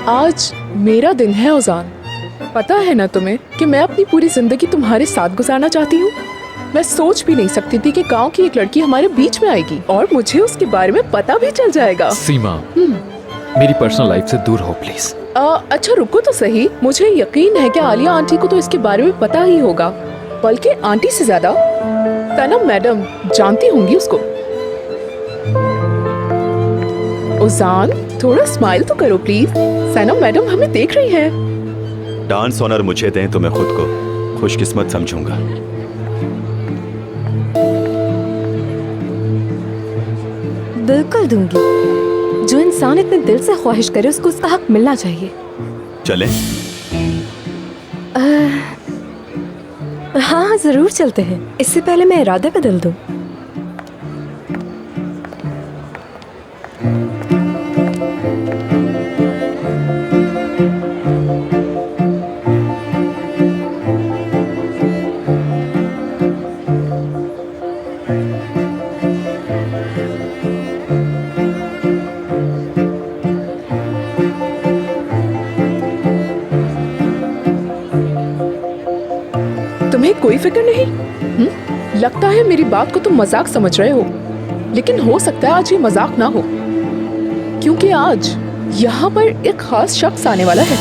आज मेरा दिन है ओजान। पता है ना तुम्हें कि मैं अपनी पूरी जिंदगी तुम्हारे साथ गुजारना चाहती हूँ। मैं सोच भी नहीं सकती थी कि गांव की एक लड़की हमारे बीच में आएगी और मुझे उसके बारे में पता भी चल जाएगा। सीमा, मेरी पर्सनल लाइफ से दूर हो प्लीज। अच्छा रुको तो सही। मुझे यकीन है कि आलिया आंटी को तो इसके बारे में पता ही होगा, बल्कि आंटी से ज्यादा सनम मैडम जानती होंगी उसको। ओजान, थोड़ा स्माइल तो करो प्लीज। सनम मैडम हमें देख रही है। डांस ऑनर मुझे दें तो मैं खुद को खुशकिस्मत समझूंगा। बिल्कुल दूंगी। जो इंसान इतने दिल से ख्वाहिश करे उसको उसका हक मिलना चाहिए। चलें? हाँ जरूर चलते हैं। इससे पहले मैं इरादा बदल दूं। तुम्हें कोई फिक्र नहीं? लगता है मेरी बात को तुम मजाक समझ रहे हो, लेकिन हो सकता है आज ये मजाक ना हो, क्योंकि आज यहाँ पर एक खास शख्स आने वाला है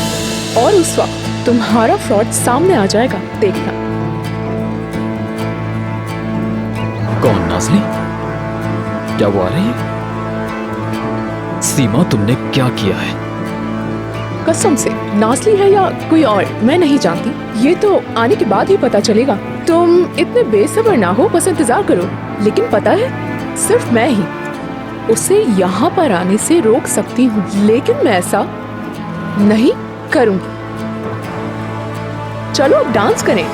और उस वक्त तुम्हारा फ्रॉड सामने आ जाएगा। देखना। कौन? नाज़ली? क्या वो आ रही है? सीमा, तुमने क्या किया है? कसम से नाज़ली है या कोई और मैं नहीं जानती, ये तो आने के बाद ही पता चलेगा। तुम इतने बेसब्र ना हो, बस इंतजार करो। लेकिन पता है, सिर्फ मैं ही उसे यहाँ पर आने से रोक सकती हूँ, लेकिन मैं ऐसा नहीं करूँगी। चलो अब डांस करें।